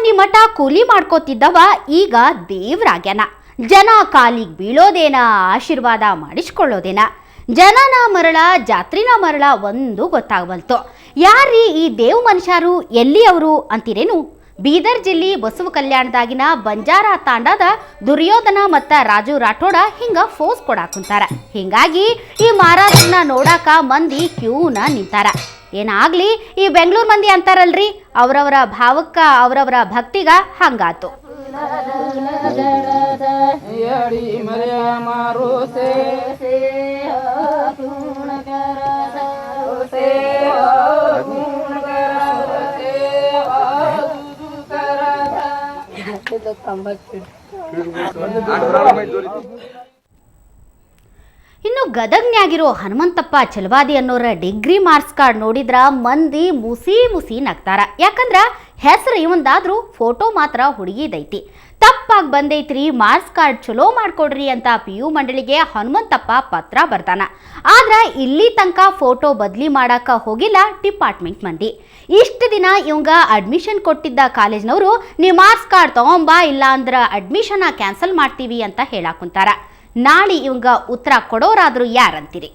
ಮಂದಿ ಮಠ ಕೂಲಿ ಮಾಡ್ಕೋತಿದ್ದವ ಈಗ ದೇವ್ರಾಗ್ಯಾನ. ಜನ ಕಾಲಿಗೆ ಬೀಳೋದೇನ, ಆಶೀರ್ವಾದ ಮಾಡಿಸ್ಕೊಳ್ಳೋದೇನ, ಜನನ ಮರಳ ಜಾತ್ರಿನ ಮರಳ ಒಂದು ಗೊತ್ತಾಗಬಲ್ತು. ಯಾರೀ ಈ ದೇವ್ ಮನುಷ್ಯರು, ಎಲ್ಲಿ ಅವರು ಅಂತೀರೇನು? ಬೀದರ್ ಜಿಲ್ಲೆ ಬಸವ ಕಲ್ಯಾಣದಾಗಿನ ಬಂಜಾರ ತಾಂಡದ ದುರ್ಯೋಧನ ಮತ್ತು ರಾಜು ರಾಠೋಡ ಹಿಂಗ ಫೋಸ್ ಕೊಡಾಕುಂತಾರ. ಹಿಂಗಾಗಿ ಈ ಮಾರಾಟನ ನೋಡಾಕ ಮಂದಿ ಕ್ಯೂನ ನಿಂತಾರ. ಏನಾಗ್ಲಿ, ಈ ಬೆಂಗಳೂರು ಮಂದಿ ಅಂತಾರಲ್ರಿ, ಅವರವರ ಭಾವಕ್ಕ ಅವರವರ ಭಕ್ತಿಗ ಹಂಗಾತು. ಇನ್ನು ಗದಗ್ನ್ಯಾಗಿರೋ ಹನುಮಂತಪ್ಪ ಚಲವಾದಿ ಅನ್ನೋರ ಡಿಗ್ರಿ ಮಾರ್ಕ್ಸ್ ಕಾರ್ಡ್ ನೋಡಿದ್ರ ಮಂದಿ ಮುಸಿ ಮುಸಿ ನಗ್ತಾರ. ಯಾಕಂದ್ರ ಹೆಸರು ಇವಂದಾದ್ರೂ ಫೋಟೋ ಮಾತ್ರ ಹುಡುಗಿದೈತಿ. ತಪ್ಪಾಗಿ ಬಂದೈತ್ರಿ, ಮಾರ್ಕ್ಸ್ ಕಾರ್ಡ್ ಚಲೋ ಮಾಡ್ಕೊಡ್ರಿ ಅಂತ PU ಮಂಡಳಿಗೆ ಹನುಮಂತಪ್ಪ ಪತ್ರ ಬರ್ತಾನ. ಆದ್ರ ಇಲ್ಲಿ ತನಕ ಫೋಟೋ ಬದಲಿ ಮಾಡಾಕ ಹೋಗಿಲ್ಲ ಡಿಪಾರ್ಟ್ಮೆಂಟ್ ಮಂದಿ. ಇಷ್ಟು ದಿನ ಇವಂಗ ಅಡ್ಮಿಷನ್ ಕೊಟ್ಟಿದ್ದ ಕಾಲೇಜ್ನವರು ನೀವು ಮಾರ್ಕ್ಸ್ ಕಾರ್ಡ್ ತಗೊಂಬಾ, ಇಲ್ಲ ಅಂದ್ರ ಅಡ್ಮಿಷನ್ ಕ್ಯಾನ್ಸಲ್ ಮಾಡ್ತೀವಿ ಅಂತ ಹೇಳಾಕುಂತಾರ. ನಾಳೆ ಇವಂಗ ಉತ್ತರ ಕೊಡೋರಾದ್ರೂ ಯಾರಂತೀರಿ?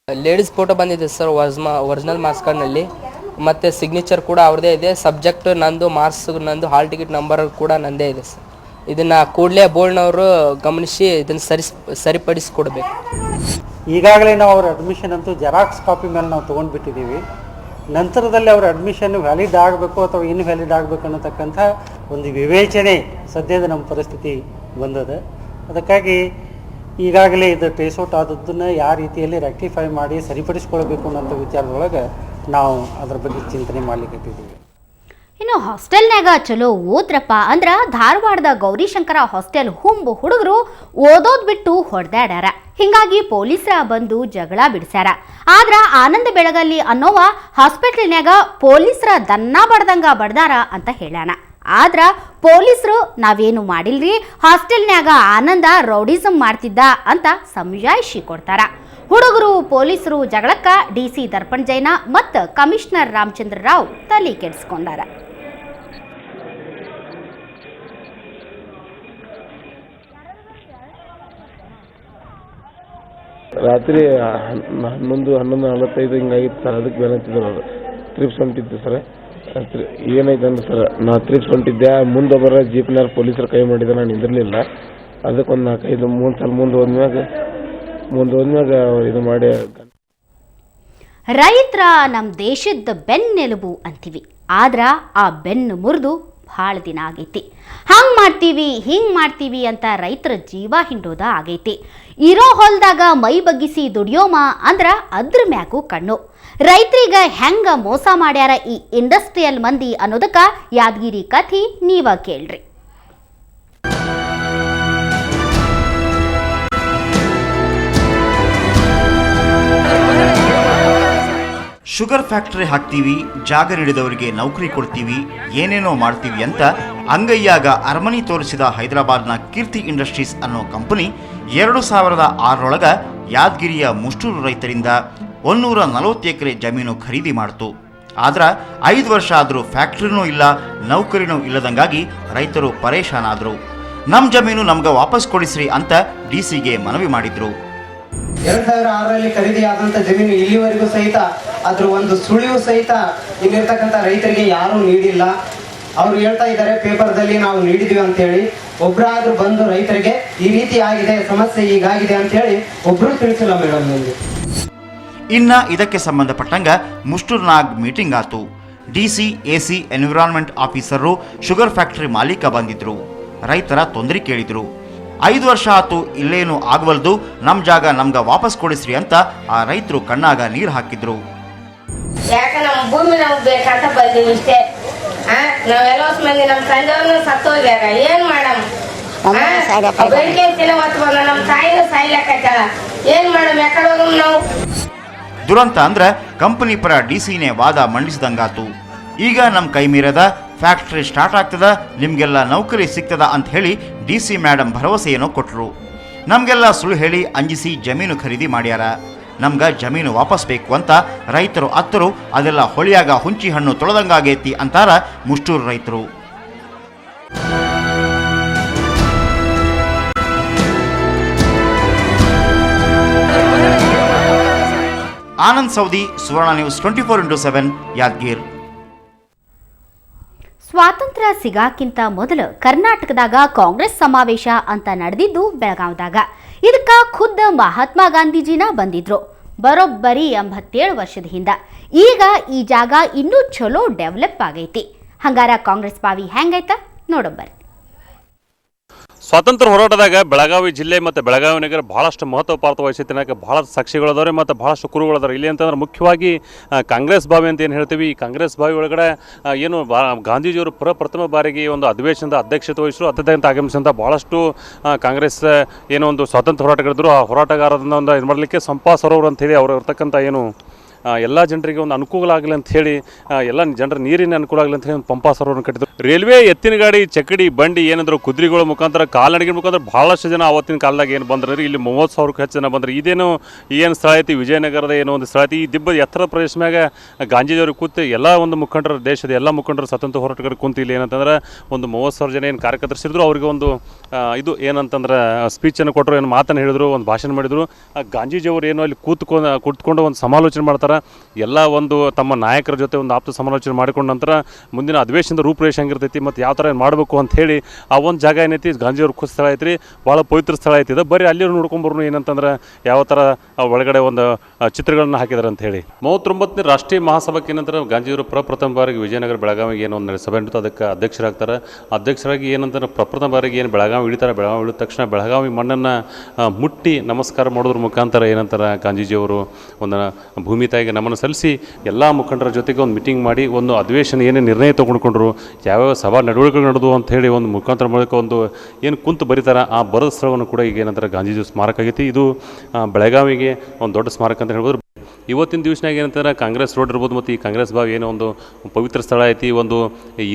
ಲೇಡೀಸ್ ಫೋಟೋ ಬಂದಿದೆ ಸರ್ ಒರಿಜಿನಲ್ ಮಾರ್ಕ್ಸ್ ಕಾರ್ಡ್ನಲ್ಲಿ, ಮತ್ತು ಸಿಗ್ನೇಚರ್ ಕೂಡ ಅವ್ರದ್ದೇ ಇದೆ. ಸಬ್ಜೆಕ್ಟ್ ನಂದು, ಮಾರ್ಕ್ಸ್ ನಂದು, ಹಾಲ್ ಟಿಕೆಟ್ ನಂಬರ್ ಕೂಡ ನಂದೇ ಇದೆ ಸರ್. ಇದನ್ನು ಕೂಡಲೇ ಬೋರ್ಡ್ನವರು ಗಮನಿಸಿ ಇದನ್ನು ಸರಿಪಡಿಸಿಕೊಡ್ಬೇಕು. ಈಗಾಗಲೇ ನಾವು ಅವ್ರ ಅಡ್ಮಿಷನ್ ಅಂತೂ ಜೆರಾಕ್ಸ್ ಕಾಪಿ ಮೇಲೆ ನಾವು ತೊಗೊಂಡ್ಬಿಟ್ಟಿದ್ದೀವಿ. ನಂತರದಲ್ಲಿ ಅವ್ರ ಅಡ್ಮಿಷನ್ ವ್ಯಾಲಿಡ್ ಆಗಬೇಕು ಅಥವಾ ಇನ್ವ್ಯಾಲಿಡ್ ಆಗಬೇಕು ಅನ್ನತಕ್ಕಂಥ ಒಂದು ವಿವೇಚನೆ ಸದ್ಯದ ನಮ್ಮ ಪರಿಸ್ಥಿತಿ ಬಂದದ. ಅದಕ್ಕಾಗಿ ಈಗಾಗಲೇ ಇದು ಟ್ರೇಸ್ಔಟ್ ಆದದ್ದನ್ನು ಯಾವ ರೀತಿಯಲ್ಲಿ ರೆಕ್ಟಿಫೈ ಮಾಡಿ ಸರಿಪಡಿಸ್ಕೊಳ್ಬೇಕು ಅನ್ನೋಂಥ ವಿಚಾರದೊಳಗೆ ನಾವು ಅದರ ಬಗ್ಗೆ ಚಿಂತನೆ ಮಾಡಲಿಕ್ಕಿದ್ದೀವಿ. ಇನ್ನು ಹಾಸ್ಟೆಲ್ನಾಗ ಚಲೋ ಓದ್ರಪ್ಪ ಅಂದ್ರ ಧಾರವಾಡದ ಗೌರಿಶಂಕರ ಹಾಸ್ಟೆಲ್ ಹುಂಬು ಹುಡುಗರು ಓದೋದ್ ಬಿಟ್ಟು ಹೊಡೆದಾಡ್ಯಾರ. ಹಿಂಗಾಗಿ ಪೊಲೀಸರ ಬಂದು ಜಗಳ ಬಿಡಿಸ್ಯಾರ. ಆದ್ರ ಆನಂದ ಬೆಳಗಲ್ಲಿ ಅನ್ನೋವ ಹಾಸ್ಪಿಟಲ್ನ್ಯಾಗ ಪೊಲೀಸರ ದನ್ನ ಬಡ್ದಾರ ಅಂತ ಹೇಳ್ಯಾನ. ಆದ್ರ ಪೊಲೀಸರು ನಾವೇನು ಮಾಡಿಲ್ರಿ, ಹಾಸ್ಟೆಲ್ನ್ಯಾಗ ಆನಂದ ರೌಡಿಸಂ ಮಾಡ್ತಿದ್ದ ಅಂತ ಸಮಜಾಯಿಷಿ ಕೊಡ್ತಾರ. ಹುಡುಗರು ಪೊಲೀಸರು ಜಗಳಕ್ಕ DC ದರ್ಪಣ್ ಜೈನ ಮತ್ತು ಕಮಿಷನರ್ ರಾಮಚಂದ್ರ ರಾವ್ ತಲೆ ಕೆಡಿಸ್ಕೊಂಡಾರ. ರಾತ್ರಿ 11:45 ಹಿಂಗಾಗಿತ್ತು ಸರ್. ಅದಕ್ಕೆ ಬೇನಂತಿದ್ರು ಅವರು ಟ್ರಿಪ್ಸ್ ಹೊಂಟಿದ್ದು ಸರ್. ಏನಾಯ್ತು ಅಂದ್ರೆ ಸರ್, ನಾ ಟ್ರಿಪ್ಸ್ ಹೊಂಟಿದ್ದೆ, ಮುಂದೆ ಬರೋ ಜೀಪ್ನಾರ ಪೊಲೀಸರು ಕೈ ಮಾಡಿದ್ರೆ ನಾನು ನಿಂದಿರಲಿಲ್ಲ. ಅದಕ್ಕೊಂದು 4-5 ಸಲ ಮುಂದೆ ಹೋದ್ಮ್ಯಾಗ ಅವ್ರು ಇದು ಮಾಡಿ. ರೈತರ ನಮ್ಮ ದೇಶದ ಬೆನ್ನೆಲುಬು ಅಂತೀವಿ, ಆದ್ರ ಆ ಬೆನ್ನು ಮುರಿದು ಭಾಳ ದಿನ ಆಗೈತಿ. ಹಂಗೆ ಮಾಡ್ತೀವಿ ಹಿಂಗೆ ಮಾಡ್ತೀವಿ ಅಂತ ರೈತರ ಜೀವ ಹಿಂಡೋದ ಆಗೈತಿ. ಇರೋ ಹೊಲದಾಗ ಮೈ ಬಗ್ಗಿಸಿ ದುಡಿಯೋಮ ಅಂದ್ರ ಅದ್ರ ಮ್ಯಾಗೂ ಕಣ್ಣು. ರೈತರಿಗೆ ಹೆಂಗ ಮೋಸ ಮಾಡ್ಯಾರ ಈ ಇಂಡಸ್ಟ್ರಿಯಲ್ ಮಂದಿ ಅನ್ನೋದಕ್ಕ ಯಾದಗಿರಿ ಕಥಿ ನೀವ ಕೇಳ್ರಿ. ಶುಗರ್ ಫ್ಯಾಕ್ಟರಿ ಹಾಕ್ತೀವಿ, ಜಾಗ ನೀಡಿದವರಿಗೆ ನೌಕರಿ ಕೊಡ್ತೀವಿ, ಏನೇನೋ ಮಾಡ್ತೀವಿ ಅಂತ ಅಂಗೈಯಾಗ ಅರಮನೆ ತೋರಿಸಿದ ಹೈದರಾಬಾದ್ನ ಕೀರ್ತಿ ಇಂಡಸ್ಟ್ರೀಸ್ ಅನ್ನೋ ಕಂಪನಿ 2006 ಯಾದಗಿರಿಯ ಮುಷ್ಟೂರು ರೈತರಿಂದ 140 ಎಕರೆ ಜಮೀನು ಖರೀದಿ ಮಾಡಿತು. ಆದ್ರೆ 5 ವರ್ಷ ಆದರೂ ಫ್ಯಾಕ್ಟ್ರಿನೂ ಇಲ್ಲ, ನೌಕರಿನೂ ಇಲ್ಲದಂಗಾಗಿ ರೈತರು ಪರೇಶಾನಾದ್ರು. ನಮ್ಮ ಜಮೀನು ನಮ್ಗೆ ವಾಪಸ್ ಕೊಡಿಸ್ರಿ ಅಂತ DCಗೆ ಮನವಿ ಮಾಡಿದ್ರು. 2006ರಲ್ಲಿ ಖರೀದಿಯಾದಂಥ ಜಮೀನು ಇಲ್ಲಿವರೆಗೂ ಸಹಿತ ಅದ್ರ ಒಂದು ಸುಳಿವು ಸಹಿತ ಇಲ್ಲಿರ್ತಕ್ಕಂಥ ರೈತರಿಗೆ ಯಾರೂ ನೀಡಿಲ್ಲ. ಅವರು ಹೇಳ್ತಾ ಇದ್ದಾರೆ ಪೇಪರ್ದಲ್ಲಿ ನಾವು ನೀಡಿದ್ವಿ ಅಂತೇಳಿ. ಒಬ್ಬರಾದ್ರೂ ಬಂದು ರೈತರಿಗೆ ಈ ರೀತಿ ಆಗಿದೆ, ಸಮಸ್ಯೆ ಹೀಗಾಗಿದೆ ಅಂತೇಳಿ ಒಬ್ರು ತಿಳಿಸಿಲ್ಲ ಮೇಡಮ್ ನಿಮಗೆ. ಇನ್ನ ಇದಕ್ಕೆ ಸಂಬಂಧಪಟ್ಟಂಗ ಮುಷ್ಟೂರ್ನಾಗ್ ಮೀಟಿಂಗ್ ಆತು. DC, AC, environment officer, sugar factory ಮಾಲೀಕ ಬಂದಿದ್ರು. ರೈತರ ತೊಂದರೆ ಕೇಳಿದ್ರು. 5 ವರ್ಷ ಆತು, ಇಲ್ಲೇನು ಆಗವಲ್ದು, ನಮ್ಮ ಜಾಗ ನಮ್ಗೆ ವಾಪಸ್ ಕೊಡಿಸ್ರಿ ಅಂತ ಆ ರೈತರು ಕಣ್ಣಾಗ ನೀರು ಹಾಕಿದ್ರು. ಯಾಕ ನಮ್ಮ ಭೂಮಿ ನಮ್ಗೆ ಬೇಕಂತ ಬಂದೀವಿ ಇಷ್ಟೇ. ನಾವೆಲ್ಲ ಮಂದಿ ನಮ್ಮ ತಂದೆಯವ್ರನ್ನ ಸತ್ತು ಹೋಗ್ಯಾರ, ಏನ್ ಮಾಡಮ್? ಬೆಳಿಗ್ಗೆ ಹೊತ್ತು ಬಂದ ನಮ್ಮ ತಾಯಿನ ಸಾಯ್ಲಕ್ಕೈತಲ್ಲ, ಏನ್ ಮಾಡಮ್? ಯಾಕಡೆ ಹೋಗಮ್ ನಾವು? ದುರಂತ ಅಂದ್ರೆ ಕಂಪನಿ ಪರ DCನೇ ವಾದ ಮಂಡಿಸಿದಂಗಾತು. ಈಗ ನಮ್ಮ ಕೈ ಮೀರದ ಫ್ಯಾಕ್ಟ್ರಿ ಸ್ಟಾರ್ಟ್ ಆಗ್ತದ, ನಿಮ್ಗೆಲ್ಲ ನೌಕರಿ ಸಿಗ್ತದ ಅಂತ ಹೇಳಿ DC ಮೇಡಮ್ ಭರವಸೆಯನ್ನು ಕೊಟ್ಟರು. ನಮಗೆಲ್ಲ ಸುಳ್ಳು ಹೇಳಿ ಅಂಜಿಸಿ ಜಮೀನು ಖರೀದಿ ಮಾಡ್ಯಾರ. ನಮ್ಗೆ ಜಮೀನು ವಾಪಸ್ ಬೇಕು ಅಂತ ರೈತರು ಅತ್ತರು. ಅದೆಲ್ಲ ಹೊಳಿಯಾಗ ಹುಂಚಿ ಹಣ್ಣು ತೊಳೆದಂಗಾಗೈತಿ ಅಂತಾರ ಮುಷ್ಟೂರು ರೈತರು. ಆನಂದ್ ಸೌದಿ, ಸುವರ್ಣ ನ್ಯೂಸ್ 24/7 ಯಾದಗಿರ್. ಸ್ವಾತಂತ್ರ್ಯ ಸಿಗಾಕ್ಕಿಂತ ಮೊದಲು ಕರ್ನಾಟಕದಾಗ ಕಾಂಗ್ರೆಸ್ ಸಮಾವೇಶ ಅಂತ ನಡೆದಿದ್ದು ಬೆಳಗಾವದಾಗ. ಇದಕ್ಕ ಖುದ್ದ ಮಹಾತ್ಮ ಗಾಂಧೀಜಿನ ಬಂದಿದ್ರು ಬರೋಬ್ಬರಿ 87 ವರ್ಷದ ಹಿಂದ. ಈಗ ಈ ಜಾಗ ಇನ್ನೂ ಚಲೋ ಡೆವಲಪ್ ಆಗೈತಿ. ಹಂಗಾರ ಕಾಂಗ್ರೆಸ್ ಬಾವಿ ಹೆಂಗೈತ ನೋಡೋಬ್ಬರಿ. ಸ್ವಾತಂತ್ರ್ಯ ಹೋರಾಟದಾಗ ಬೆಳಗಾವಿ ಜಿಲ್ಲೆ ಮತ್ತು ಬೆಳಗಾವಿ ನಗರ ಭಾಳಷ್ಟು ಮಹತ್ವ ಪಾತ್ರ ವಹಿಸೈತೆ. ಭಾಳಷ್ಟು ಸಾಕ್ಷಿಗಳದಾವೆ ಮತ್ತು ಭಾಳಷ್ಟು ಕುರುಗಳದಾರೆ. ಇಲ್ಲಿ ಅಂತಂದ್ರೆ ಮುಖ್ಯವಾಗಿ ಕಾಂಗ್ರೆಸ್ ಬಾವಿ ಅಂತ ಏನು ಹೇಳ್ತೀವಿ, ಈ ಕಾಂಗ್ರೆಸ್ ಬಾವಿ ಒಳಗಡೆ ಏನು ಗಾಂಧೀಜಿಯವರು ಪ್ರಥಮ ಬಾರಿಗೆ ಒಂದು ಅಧಿವೇಶನದ ಅಧ್ಯಕ್ಷತೆ ವಹಿಸಲು ಅತ್ಯಂತ ಆಗಮಿಸಿದಂಥ ಭಾಳಷ್ಟು ಕಾಂಗ್ರೆಸ್ ಏನೋ ಒಂದು ಸ್ವಾತಂತ್ರ್ಯ ಹೋರಾಟಗಾರರು. ಆ ಹೋರಾಟಗಾರರನ್ನ ಒಂದು ಇದು ಮಾಡಲಿಕ್ಕೆ ಸಂಪಾ ಸರೋವರ್ ಅಂತೇಳಿ ಅವರು ಇರ್ತಕ್ಕಂಥ ಏನು ಎಲ್ಲ ಜನರಿಗೆ ಒಂದು ಅನುಕೂಲ ಆಗಲಿ ಅಂಥೇಳಿ, ಎಲ್ಲ ಜನರ ನೀರಿನ ಅನುಕೂಲ ಆಗಲಿ ಅಂಥೇಳಿ ಒಂದು ಪಂಪಾ ಸರೋವರನ್ನು ಕಟ್ಟಿದ್ರು. ರೈಲ್ವೆ, ಎತ್ತಿನ ಗಾಡಿ, ಚಕ್ಕಡಿ, ಬಂಡಿ ಏನಂದ್ರು ಕುದುರೆಗಳ ಮುಖಾಂತರ, ಕಾಲ್ನಡಿಗೆ ಮುಖಾಂತರ ಭಾಳಷ್ಟು ಜನ ಅವತ್ತಿನ ಕಾಲದಾಗ ಏನು ಬಂದ್ರೆ ಇಲ್ಲಿ 30,000ಕ್ಕೂ ಹೆಚ್ಚು ಜನ ಬಂದ್ರೆ. ಇದೇನು ಏನು ಸ್ಥಳ ಐತಿ, ವಿಜಯನಗರದ ಏನೋ ಒಂದು ಸ್ಥಳ ಐತಿ. ಈ ದಿಬ್ಬದ ಎತ್ತರ ಪ್ರದೇಶ ಮ್ಯಾಗ ಗಾಂಧೀಜಿಯವರು ಕೂತು ಎಲ್ಲ ಒಂದು ಮುಖಂಡರು, ದೇಶದ ಎಲ್ಲ ಮುಖಂಡರು, ಸ್ವಾತಂತ್ರ್ಯ ಹೋರಾಟಗಾರರು ಕುಂತು ಇಲ್ಲಿ ಏನಂತಂದ್ರೆ ಒಂದು 30,000 ಜನ ಏನು ಕಾರ್ಯಕರ್ತರಿಸಿದ್ರು. ಅವ್ರಿಗೆ ಒಂದು ಇದು ಏನಂತಂದ್ರೆ ಸ್ಪೀಚನ್ನು ಕೊಟ್ಟರು, ಏನು ಮಾತನ್ನು ಹೇಳಿದ್ರು, ಒಂದು ಭಾಷಣ ಮಾಡಿದರು. ಗಾಂಧೀಜಿಯವರು ಏನು ಅಲ್ಲಿ ಕೂತ್ಕೊಂಡು ಒಂದು ಸಮಾಲೋಚನೆ ಮಾಡ್ತಾರೆ. ಎಲ್ಲ ಒಂದು ತಮ್ಮ ನಾಯಕರ ಜೊತೆ ಒಂದು ಆಪ್ತ ಸಮಾಲೋಚನೆ ಮಾಡಿಕೊಂಡ ನಂತರ ಮುಂದಿನ ಅಧಿವೇಶನದ ರೂಪುರೇಷೆ ಹೆಂಗಿರ್ತೈತಿ ಮತ್ತು ಯಾವ ಥರ ಏನು ಮಾಡಬೇಕು ಅಂತ ಹೇಳಿ ಆ ಒಂದು ಜಾಗ ಏನೈತಿ ಗಾಂಧಿಯವ್ರ ಖುಷಿ ಸ್ಥಳ ಐತ್ರಿ. ಭಾಳ ಪವಿತ್ರ ಸ್ಥಳ ಐತಿದೆ. ಬರೀ ಅಲ್ಲಿ ನೋಡ್ಕೊಂಬರ್ನು ಏನಂತಂದ್ರೆ ಯಾವ ಥರ ಒಳಗಡೆ ಒಂದು ಚಿತ್ರಗಳನ್ನ ಹಾಕಿದಾರೆ ಅಂತ ಹೇಳಿ. 39ನೇ ರಾಷ್ಟ್ರೀಯ ಮಹಾಸಭಾಕ್ಕೆ ಏನಂತಾರೆ ಗಾಂಧಿಯವರು ಪ್ರಥಮ ಬಾರಿಗೆ ವಿಜಯನಗರ ಬೆಳಗಾವಿಗೆ ಏನೋ ಒಂದು ಸಭೆ ನಡೀತು. ಅದಕ್ಕೆ ಅಧ್ಯಕ್ಷರಾಗ್ತಾರೆ. ಅಧ್ಯಕ್ಷರಾಗಿ ಏನಂತಾರೆ ಪ್ರಥಮ ಬಾರಿಗೆ ಏನು ಬೆಳಗಾವಿ ಇಳಿತಾರೆ. ಬೆಳಗಾವಿ ಇಳಿದ ತಕ್ಷಣ ಬೆಳಗಾವಿ ಮಣ್ಣನ್ನು ಮುಟ್ಟಿ ನಮಸ್ಕಾರ ಮಾಡೋದ್ರ ಮುಖಾಂತರ ಏನಂತಾರೆ ಗಾಂಧೀಜಿಯವರು ಒಂದು ಭೂಮಿ ತಾಯಿಗೆ ನಮನ ಸಲ್ಲಿಸಿ ಎಲ್ಲ ಮುಖಂಡರ ಜೊತೆಗೆ ಒಂದು ಮೀಟಿಂಗ್ ಮಾಡಿ ಒಂದು ಅಧಿವೇಶನ ಏನೇ ನಿರ್ಣಯ ತೊಗೊಂಡ್ಕೊಂಡ್ರು, ಯಾವ್ಯಾವ ಸಭಾ ನಡವಳಿಕೆಗಳು ನಡೆದು ಅಂತ ಹೇಳಿ ಒಂದು ಮುಖಾಂತರ ಮೂಲಕ ಒಂದು ಏನು ಕುಂತು ಬರೀತಾರೆ. ಆ ಬರದ ಸ್ಥಳವನ್ನು ಕೂಡ ಈಗ ಏನಂತಾರೆ ಗಾಂಧೀಜಿ ಸ್ಮಾರಕ ಆಗೈತಿ. ಇದು ಬೆಳಗಾವಿಗೆ ಒಂದು ದೊಡ್ಡ ಸ್ಮಾರಕ ಅಂತ ಹೇಳ್ಬೋದು. ಇವತ್ತಿನ ದಿವಸನಾಗ ಏನಂತಾರೆ ಕಾಂಗ್ರೆಸ್ ರೋಡ್ ಇರ್ಬೋದು ಮತ್ತು ಈ ಕಾಂಗ್ರೆಸ್ ಬಾವಿ ಏನೋ ಒಂದು ಪವಿತ್ರ ಸ್ಥಳ ಐತಿ. ಒಂದು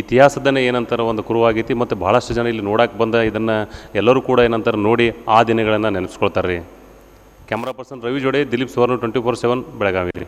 ಇತಿಹಾಸದನ್ನೇ ಏನಂತಾರೆ ಒಂದು ಕುರುವಾಗೈತಿ. ಮತ್ತು ಭಾಳಷ್ಟು ಜನ ಇಲ್ಲಿ ನೋಡಕ್ಕೆ ಬಂದ ಇದನ್ನು ಎಲ್ಲರೂ ಕೂಡ ಏನಂತಾರೆ ನೋಡಿ ಆ ದಿನಗಳನ್ನು ನೆನೆಸ್ಕೊಳ್ತಾರೆ ರೀ. ಕ್ಯಾಮ್ರಾ ಪರ್ಸನ್ ರವಿ ಜೋಡೆ, ದಿಲೀಪ್ ಸುವರ್ಣ 24/7 ಬೆಳಗಾವಿ ರೀ.